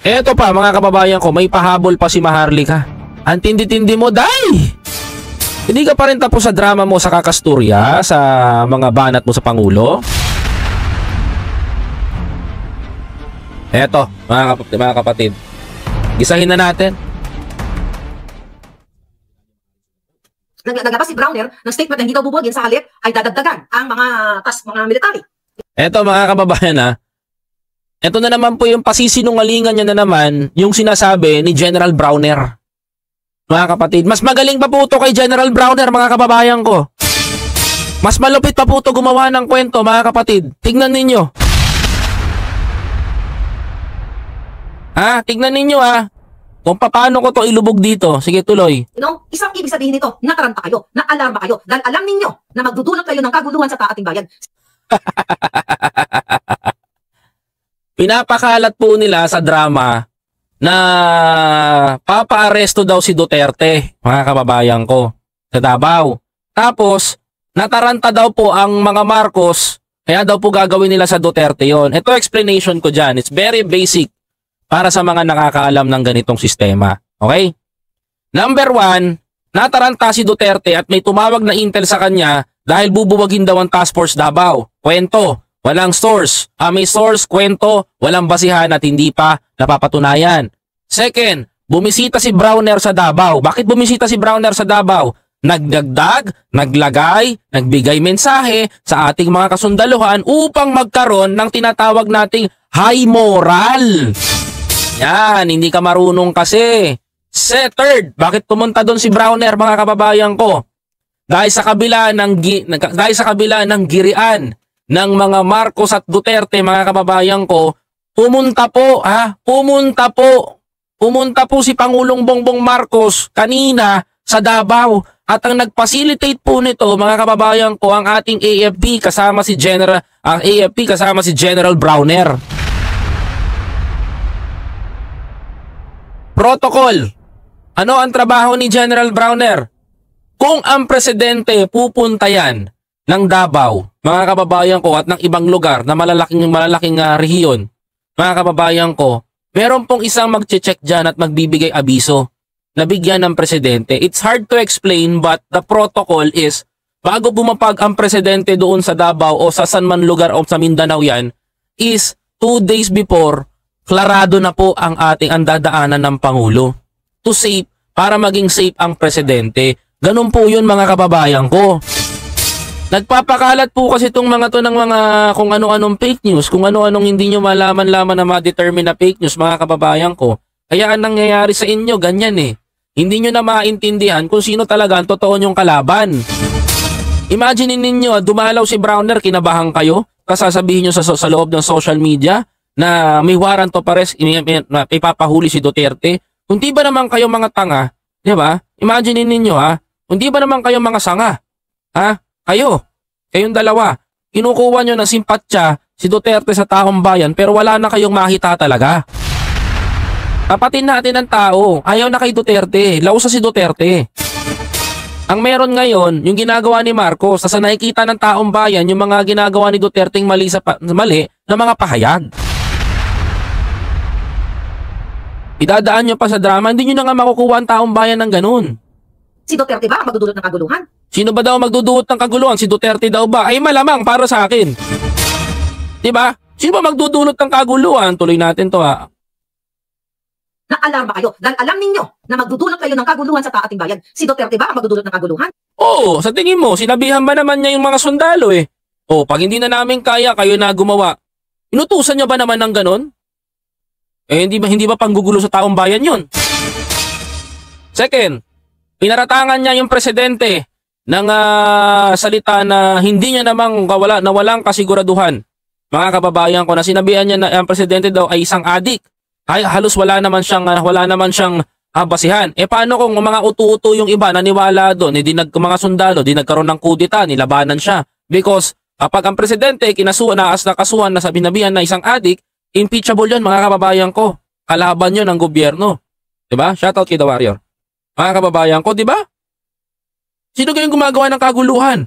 Eto pa mga kababayan ko, may pahabol pa si Maharlika. Ang tindi-tindi mo, day! Hindi ka pa rin tapos sa drama mo sa kakasturya, sa mga banat mo sa Pangulo? Eto, mga kapatid. Gisahin na natin. Naglabas si Browner ng statement na hindi daw bubugin sa halip ay dadagdagan ang mga military. Eto mga kababayan ha. Ito na naman po yung pasisinungalingan niya na naman yung sinasabi ni General Browner. Mga kapatid, mas magaling pa po ito kay General Browner mga kababayan ko. Mas malupit pa po ito gumawa ng kwento mga kapatid. Tignan ninyo. Tignan ninyo kung paano ko to ilubog dito. Sige, tuloy. Isang ibig sabihin nito, nataranta kayo, naalarma kayo, dahil alam ninyo na magdudulot kayo ng kaguluhan sa ating bayan. Pinapakalat po nila sa drama na papaaresto daw si Duterte, mga kababayan ko, sa Davao. Tapos, nataranta daw po ang mga Marcos, kaya daw po gagawin nila sa Duterte yon. Ito explanation ko dyan. It's very basic para sa mga nakakaalam ng ganitong sistema. Okay? Number 1, nataranta si Duterte at may tumawag na intel sa kanya dahil bubuwagin daw ang Task Force Davao. Kwento. Walang source. May source, kwento, walang basihan at hindi pa napapatunayan. Second, bumisita si Browner sa Davao. Bakit bumisita si Browner sa Davao? Nagdagdag, naglagay, nagbigay mensahe sa ating mga kasundaluhan upang magkaroon ng tinatawag nating high moral. Yan, hindi ka marunong kasi. Third, bakit pumunta doon si Browner mga kababayan ko? Dahil sa kabila ng girian ng mga Marcos at Duterte mga kababayan ko, pumunta po si Pangulong Bongbong Marcos kanina sa Davao at ang nag-facilitate po nito mga kababayan ko ang ating AFP kasama si General Browner. Protocol. Ano ang trabaho ni General Browner? Kung ang presidente pupunta yan ng Davao, mga kababayan ko, at ng ibang lugar na malalaking rehiyon, mga kababayan ko, meron pong isang magche-check dyan at magbibigay abiso na bigyan ng presidente. It's hard to explain but the protocol is, bago bumapag ang presidente doon sa Davao o sa saan man lugar o sa Mindanao yan, is 2 days before, klarado na po ang dadaanan ng Pangulo. To safe, para maging safe ang presidente. Ganun po yun mga kababayan ko. Nagpapakalat po kasi itong mga to ng mga kung ano-anong fake news, kung ano-anong hindi nyo malaman-laman na ma-determine na fake news mga kababayan ko. Kaya ang nangyayari sa inyo, ganyan eh. Hindi nyo na maintindihan kung sino talaga ang totoo nyong kalaban. Imagine ninyo, dumalaw si Browner, kinabahan kayo, kasasabihin nyo sa loob ng social media na may warrant of arrest, ipapahuli si Duterte. Kung di ba naman kayo mga tanga, di ba? Imagine ninyo kung di ba naman kayo mga sanga, kayong dalawa, kinukuha nyo ng simpatya si Duterte sa taong bayan pero wala na kayong makita talaga. Tapatin natin ang tao, ayaw na kay Duterte, lausa si Duterte. Ang meron ngayon, yung ginagawa ni Marcos, sa nakikita ng taong bayan, yung mga ginagawa ni Duterte mali na mga pahayag. Idadaan nyo pa sa drama, hindi nyo na nga makukuha ang taong bayan ng ganun. Si Duterte ba ang magdudulot ng kaguluhan? Sino ba daw magdudulot ng kaguluhan? Si Duterte daw ba? Ay malamang para sa akin. Diba? Sino ba magdudulot ng kaguluhan? Tuloy natin to Naalarma kayo dahil alam ninyo na magdudulot kayo ng kaguluhan sa ating bayan. Si Duterte ba ang magdudulot ng kaguluhan? Oo, sa tingin mo, sinabihan ba naman niya yung mga sundalo eh? Pag hindi na namin kaya, kayo na gumawa. Inutusan niya ba naman ng ganon? Hindi ba panggugulo sa taong bayan yun? Second, pinaratangan niya yung presidente ng salita na hindi niya namang walang kasiguraduhan. Mga kababayan ko, na sinabihan niya na ang presidente daw ay isang adik. Ay halos wala naman siyang basihan. Paano kung mga utu-utu yung iba naniwala doon, mga sundalo, nagkaroon ng kudita, nilabanan siya. Because kapag ang presidente nakasuhan na binabihan na isang adik, impeachable yun mga kababayan ko. Kalaban yun ng gobyerno. Diba? Shoutout kay The Warrior. Mga kababayan ko, diba? Sino kayong gumagawa ng kaguluhan?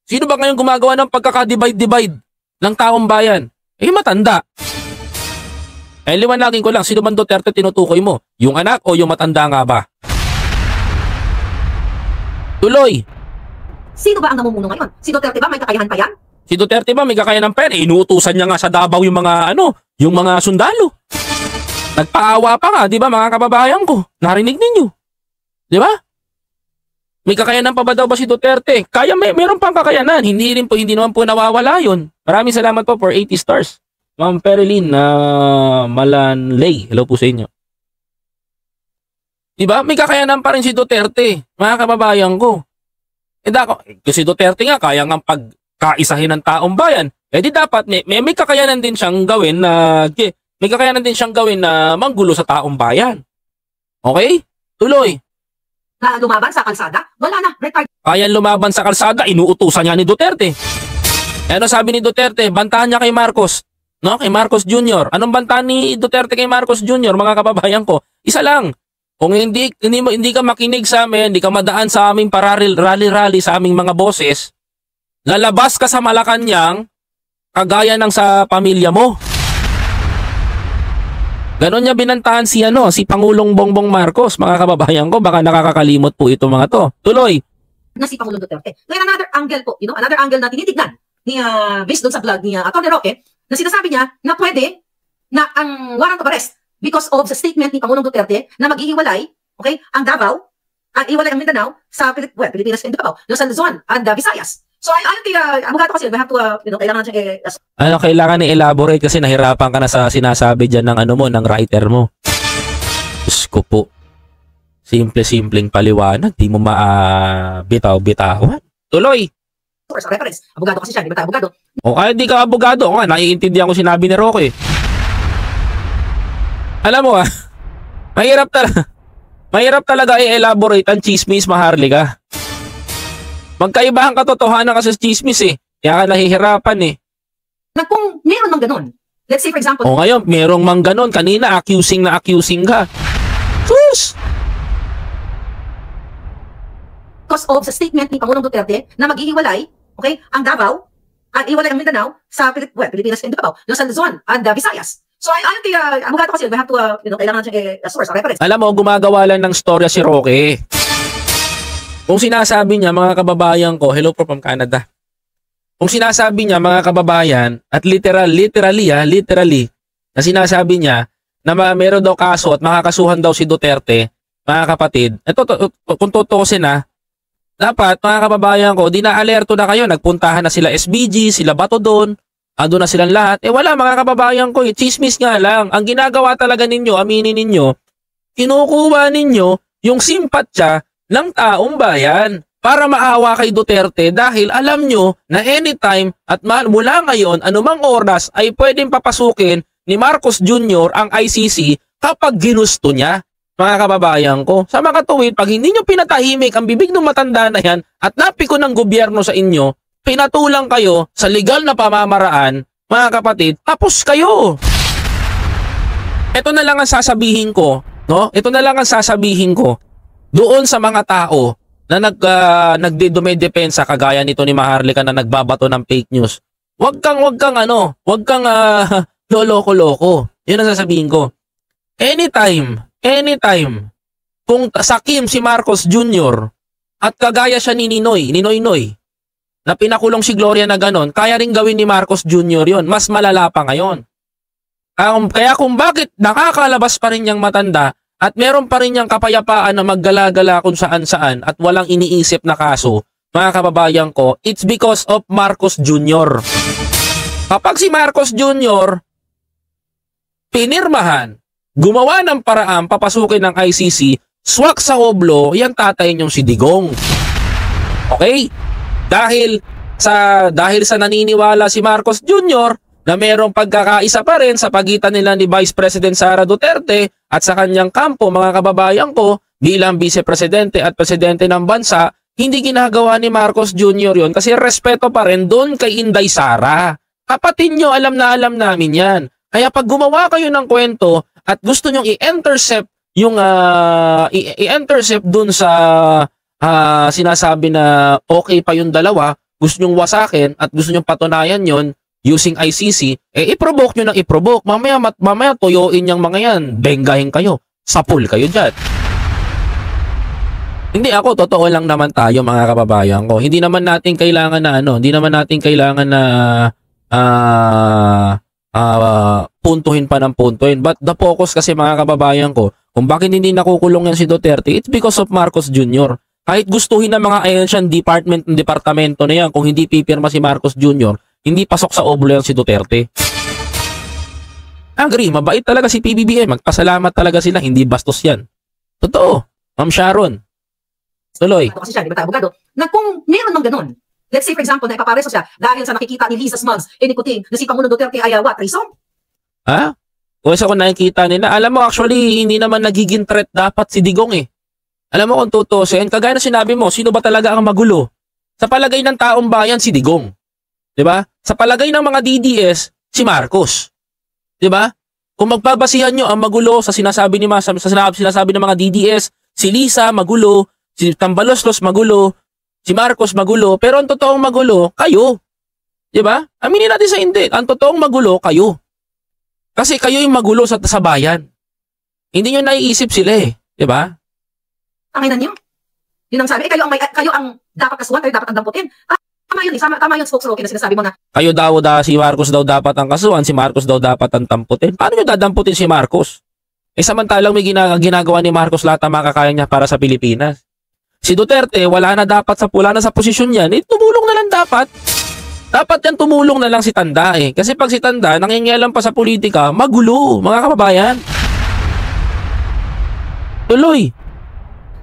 Sino ba kayong gumagawa ng pagkaka-divide ng taong bayan? Matanda. Ay liwanagin ko lang, sino man Duterte tinutukoy mo? Yung anak o yung matanda nga ba? Tuloy! Sino ba ang namumuno ngayon? Si Duterte ba may kakayahan pa yan? Si Duterte ba may kakayahan ng pera? Inuutusan niya nga sa Davao yung mga yung mga sundalo. Nagpaawa pa nga, di ba mga kababayan ko? Narinig ninyo. Di ba? May kakayanan pa ba daw ba si Duterte? Kaya meron pang kakayanan. Hindi naman po nawawala yun. Maraming salamat po for 80 stars. Ma'am Perilyn Malanlay. Hello po sa inyo. Diba? May kakayanan pa rin si Duterte. Mga kababayan ko. Si Duterte nga kaya nga pagkaisahin ng taong bayan. Eh di dapat may kakayanan din siyang gawin na manggulo sa taong bayan. Okay? Tuloy. Na lumaban sa kalsada? Wala na. Retired. Kaya lumaban sa kalsada, inuutusan niya ni Duterte. Ano sabi ni Duterte? Bantahan niya kay Marcos. No? Kay Marcos Jr. Anong bantahan ni Duterte kay Marcos Jr., mga kababayan ko? Isa lang. Kung hindi ka makinig sa amin, hindi ka madaan sa aming rally sa aming mga boses, lalabas ka sa Malacanang kagaya ng sa pamilya mo. Ganon niya binantahan si Pangulong Bongbong Marcos, mga kababayan ko. Baka nakakakalimot po ito mga to. Tuloy. Na si Pangulong Duterte. Kaya another angle po, another angle na tinitignan ni based doon sa vlog ni Atty. Roque, na sinasabi niya na pwede na ang warrant of arrest because of the statement ni Pangulong Duterte na maghihiwalay, okay, ang Davao, ang iwalay ang Mindanao sa Pilipinas and Davao, Los Luzon and Visayas. So ayon kay abogado kasi we have to kailangan natin kailangan i-elaborate kasi nahirapan ka na sa sinasabi diyan ng ng writer mo. Diyos ko po. Simpleng paliwanag, di mo bitaw-bitawan. Tuloy. Source reference. Abogado kasi siya, di ba tayo abogado? O kahit di ka abogado, naiintindihan ko sinabi ni Roque. Alam mo mahirap talaga i-elaborate ang chismis, Maharlika. Magkaiba ang katotohanan kasi sa chismis Kaya ka nahihirapan Na kung meron ng ganun, let's say for example, ngayon, merong mang ganun. Kanina, accusing ka. Sus! Because of the statement ni Pangulong Duterte na maghihiwalay, okay, ang Davao, ang iwalay ang Mindanao sa Pilipinas and Davao, Los Luzon and Visayas. So ayon kay abogado kasi we have to kailangan natin source reference. Alam mo, gumagawa lang ng storya si Roque. Kung sinasabi niya, mga kababayan ko, hello from Canada. Kung sinasabi niya, mga kababayan, at literally, na sinasabi niya na meron daw kaso at makakasuhan daw si Duterte, mga kapatid, kung tutusin dapat, mga kababayan ko, dinaalerto na kayo, nagpuntahan na sila SBG, sila Bato doon, ando na silang lahat. Wala, mga kababayan ko, chismis nga lang. Ang ginagawa talaga ninyo, aminin ninyo, kinukuha ninyo yung simpatya ng taong bayan para maawa kay Duterte dahil alam nyo na anytime at mula ngayon, anumang oras ay pwedeng papasukin ni Marcos Jr. ang ICC kapag ginusto niya. Mga kababayan ko, sa mga tuwid, pag hindi nyo pinatahimik ang bibig ng matanda na yan at napiko ng gobyerno sa inyo, pinatulang kayo sa legal na pamamaraan, mga kapatid, tapos kayo. Ito na lang ang sasabihin ko, Ito na lang ang sasabihin ko doon sa mga tao na nagdumedepensa kagaya nito ni Maharlika na nagbabato ng fake news. Wag kang loloko-loko. 'Yun ang sasabihin ko. Anytime, kung sakim si Marcos Jr. at kagaya siya ni Noy, na pinakulong si Gloria na ganon, kaya rin gawin ni Marcos Jr. 'yon. Mas malala pa ngayon. Kaya kung bakit nakakalabas pa rin niyang matanda at meron pa rin niyang kapayapaan na maggala-gala kung saan-saan at walang iniisip na kaso, mga kababayan ko, it's because of Marcos Jr. Kapag si Marcos Jr. pinirmahan, gumawa ng paraan papasukin ng ICC, swak sa hoblo, yan tatay niyong si Digong. Okay? Dahil sa naniniwala si Marcos Jr. na mayroong pagkakaisa pa rin sa pagitan nila ni Vice President Sara Duterte at sa kanyang kampo, mga kababayan ko, bilang Vice Presidente at Presidente ng bansa, hindi ginagawa ni Marcos Jr. yon kasi respeto pa rin doon kay Inday Sara. Kapatid nyo, alam na alam namin yan. Kaya pag gumawa kayo ng kwento at gusto nyong i-intercept yung i-intercept doon sa sinasabi na okay pa yung dalawa, gusto nyong wasakin at gusto nyong patunayan yon, using ICC, i-provoke nyo ng i-provoke. Mamaya tuyuin yung mga yan. Benggahin kayo. Sapul kayo dyan. Hindi ako, totoo lang naman tayo mga kababayan ko. Hindi naman natin kailangan na puntuhin pa ng puntuhin. But the focus kasi mga kababayan ko, kung bakit hindi nakukulong yan si Duterte, it's because of Marcos Jr. Kahit gustuhin ng mga Ancient departamento na yan, kung hindi pipirma si Marcos Jr., hindi pasok sa oblo yan si Duterte. Agree, mabait talaga si PBBM. Magpasalamat talaga sila, hindi bastos yan. Totoo, Ma'am Sharon. Tuloy. Kasi siya, di ba tayo abogado, na kung meron ng ganun, let's say for example, na ipapareso siya dahil sa nakikita ni Lisa Smugs, Kuting, na si Pangulong Duterte ay what, treason? Ha? O sa kung nakikita nila, alam mo actually, hindi naman nagiging threat dapat si Digong eh. Alam mo kung tutusin, kagaya na sinabi mo, sino ba talaga ang magulo? Sa palagay ng taong bayan, si Digong. Diba? Sa palagay ng mga DDS, si Marcos. Diba? Kung magbabasihan nyo ang magulo sa sinasabi ng mga DDS, si Lisa magulo, si Tambaloslos magulo, si Marcos magulo, pero ang totoong magulo, kayo. Diba? Aminin natin sa hindi. Ang totoong magulo, kayo. Kasi kayo yung magulo sa bayan. Hindi nyo naiisip sila eh. Diba? Ang ina niyo. Yun ang sabi, kayo ang dapat kasuhan, kayo dapat ang damputin. Tama yun, tama yung spokesman na sinasabi mo na. Kayo daw si Marcos daw dapat ang kasuhan, si Marcos daw dapat ang tamputin. Paano nyo dadamputin si Marcos? Samantalang may ginagawa ni Marcos lahat ang makakaya niya para sa Pilipinas. Si Duterte, wala na sa posisyon niya. Tumulong na lang dapat. Dapat yan tumulong na lang si Tanda eh. Kasi pag si Tanda, nangingialam pa sa politika, magulo, mga kababayan. Tuloy.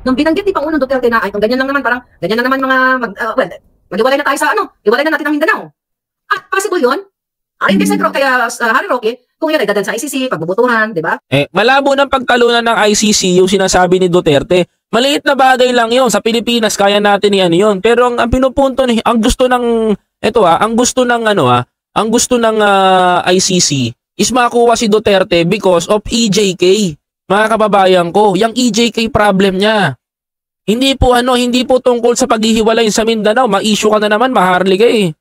Nung binanggit ni Pangulong Duterte na, ay, kung ganyan lang naman, parang, ganyan lang naman mag-iwalay na tayo sa iwalay na natin ang Mindanao. At possible yun, ayon kay Harry Roque, kung yun ay dadan sa ICC, pagbubutuhan, di ba? Malabo ng pagtalunan ng ICC yung sinasabi ni Duterte. Maliit na bagay lang yun. Sa Pilipinas, kaya natin yan yun. Pero ang pinupunto, ang gusto ng ICC is makuha si Duterte because of EJK. Mga kababayan ko, yung EJK problem niya. Hindi po tungkol sa paghihiwalay sa Mindanao. Ma-issue ka na naman, maharli ka eh.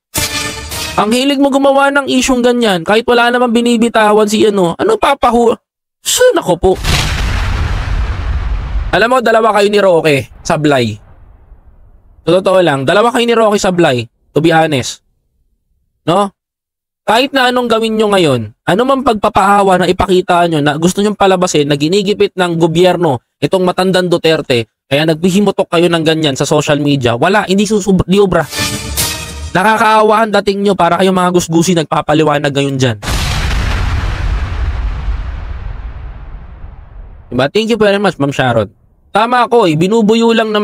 Ang hilig mo gumawa ng isyong ganyan, kahit wala naman binibitawan si ano nako po. Alam mo, dalawa kayo ni Roque, Sablay. Totoo lang, dalawa kayo ni Roque Sablay, to be honest. No? Kahit na anong gawin nyo ngayon, ano man pagpapaawa na ipakita nyo na gusto nyong palabasin na ginigipit ng gobyerno itong matandang Duterte, kaya nagbihimutok kayo ng ganyan sa social media, wala, hindi obra. Nakakaawa ang dating nyo para kayong mga gusgusi nagpapaliwanag ngayon dyan. Diba? Thank you very much, Ma'am Sharon. Tama ako binubuyo lang ng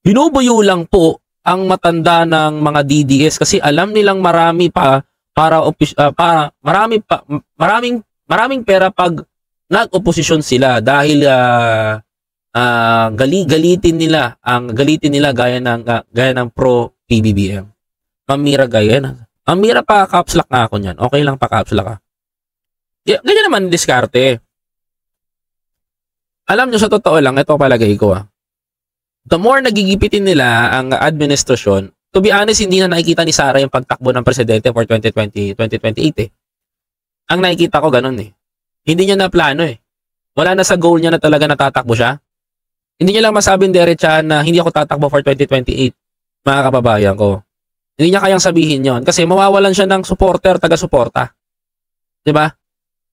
binubuyo lang po ang matanda ng mga DDS kasi alam nilang marami pa maraming pera pag nag-oposisyon sila dahil galitin nila gaya ng pro PBBM. Mamira gaya na. Mamira pa caps lock na ako niyan. Okay lang pa caps lock ka. Ganyan naman diskarte. Alam nyo sa totoo lang, ito palagay ko the more nagigipitin nila ang administrasyon, to be honest, hindi na nakikita ni Sara yung pagtakbo ng presidente for 2028 eh. Ang nakikita ko ganun eh. Hindi niya na plano eh. Wala na sa goal niya na talaga natatakbo siya. Hindi niya lang masabing diretsahan na hindi ako tatakbo for 2028, mga kababayan ko. Hindi niya kayang sabihin yon kasi mawawalan siya ng supporter, taga-suporta. Diba?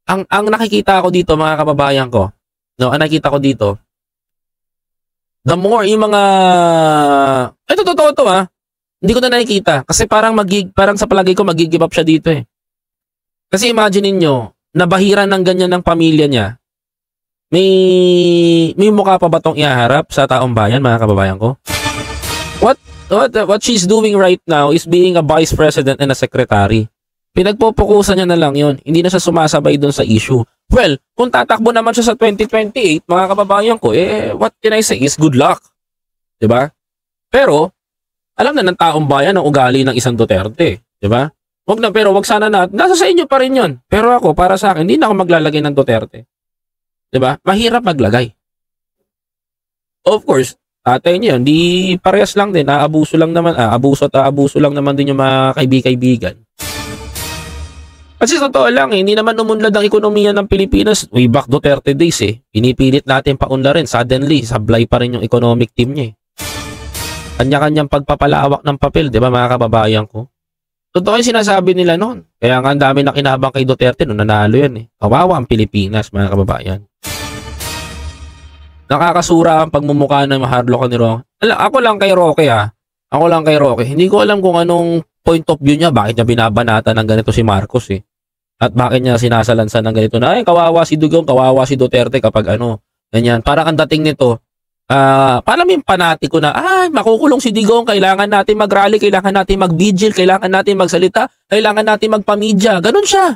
Ang nakikita ko dito, mga kababayan ko, ang nakikita ko dito, the more yung mga, ito totoo to hindi ko na nakikita kasi parang sa palagay ko mag-give up siya dito eh. Kasi imagine niyo nabahiran ng ganyan ng pamilya niya, may mukha pa ba tong ihaharap sa taong bayan, mga kababayan ko? What she's doing right now is being a vice president and a secretary. Pinagpupukusan niya na lang yon. Hindi na siya sumasabay doon sa issue. Well, kung tatakbo naman siya sa 2028, mga kababayan ko, what can I say is good luck. Diba? Pero, alam na ng taong bayan ang ugali ng isang Duterte. Diba? Wag sana na, nasa sa inyo pa rin yon. Pero ako, para sa akin, hindi na ako maglalagay ng Duterte. Diba? Mahirap maglagay. Of course, tatay niya, hindi parehas lang din. Abuso lang naman, abuso at abuso lang naman din yung mga kaibigan. Kasi totoo lang, hindi naman umunlad ang ekonomiya ng Pilipinas way back Duterte days eh. Pinipilit natin paunlarin, suddenly, sablay pa rin yung economic team niya eh. Kanya-kanyang pagpapalawak ng papel, di ba mga kababayan ko? Totoo yung sinasabi nila noon. Kaya nga ang dami na kinabang kay Duterte nung nanalo yan eh. Kawawa ang Pilipinas, mga kababayan. Nakakasura ang pagmumukha ng Maharlika ni Roque. Ako lang kay Roque Ako lang kay Roque. Hindi ko alam kung anong point of view niya, bakit niya binabanata ng ganito si Marcos eh. At bakit niya sinasalansan ng ganito na, ay kawawa si Dugong, kawawa si Duterte kapag ganyan. Parang ang dating nito, parang yung panatiko na, ay makukulong si Digong, kailangan natin mag-rally, kailangan natin mag-vigil, kailangan natin magsalita, kailangan natin magpamidya. Ganun siya.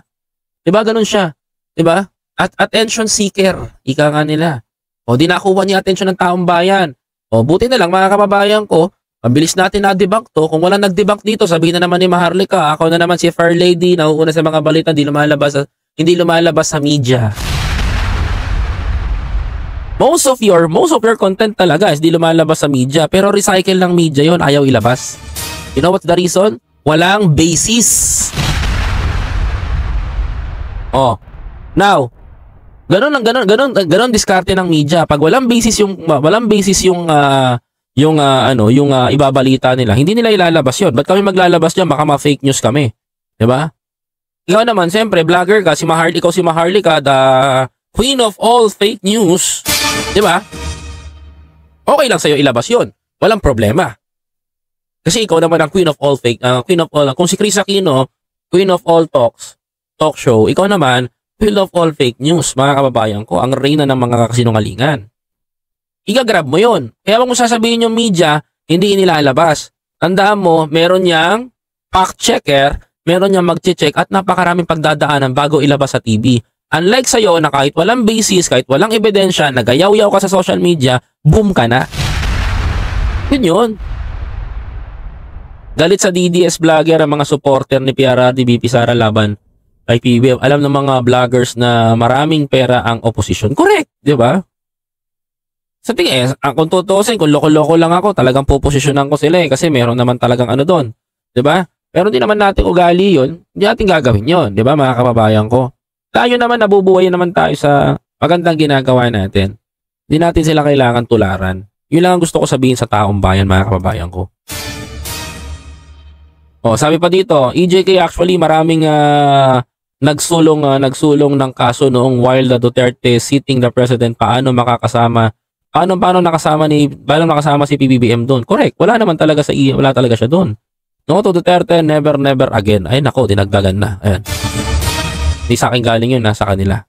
Diba? Ganun siya. Diba? At attention seeker, ika nga nila. O di nakuha niya attention ng taong bayan. O buti na lang mga kababayan ko, mabilis natin na-debunk to. Kung walang nag-debunk dito, sabihin na naman ni Maharlika, ako na naman si Fair Lady, nauuna sa mga balita, hindi lumalabas sa media. Most of your content talaga is di lumalabas sa media, pero recycle ng media yon, ayaw ilabas. You know what's the reason? Walang basis. Oh. Now, ganun diskarte ng media. Pag walang basis yung ibabalita nila, hindi nila ilalabas yon. Ba't kami maglalabas diyan? Baka ma-fake news kami. 'Di ba? Ikaw naman, siyempre, vlogger ka, ikaw si Maharlika, the queen of all fake news. 'Di ba? Okay lang sa'yo ilabas yon. Walang problema. Kasi ikaw naman ang queen of all kung si Chris Aquino, queen of all talk show, ikaw naman, queen of all fake news, mga kababayan ko, ang reyna ng mga kasinungalingan. Igagrab mo yon. Kaya kung sasabihin yung media, hindi inilalabas. Tandaan mo, meron niyang fact checker, meron niyang mag-check at napakaraming pagdadaanan bago ilabas sa TV. Unlike sa'yo na kahit walang basis, kahit walang ebidensya, nagayaw-yaw ka sa social media, boom ka na. Yun. Galit sa DDS vlogger ang mga supporter ni PRRD BP Sara laban kay PBBM. Alam ng mga vloggers na maraming pera ang opposition. Correct, di ba? Sa tingin, kung tutusin, kung loko-loko lang ako, talagang puposisyonan ko sila kasi meron naman talagang doon. Di ba? Pero hindi naman natin ugali yun. Hindi natin gagawin yun. Di ba, mga kababayan ko? Tayo naman, nabubuhay naman tayo sa magandang ginagawa natin. Hindi natin sila kailangan tularan. Yun lang ang gusto ko sabihin sa taong bayan, mga kababayan ko. O, sabi pa dito, EJK actually maraming nagsulong ng kaso noong while the Duterte sitting the president. Paano nakasama si PBBM doon? Correct. Wala talaga siya doon. No to Duterte, never again. Ay nako, dinagdagan na. Ayan. Hindi sa akin galing yun, nasa kanila.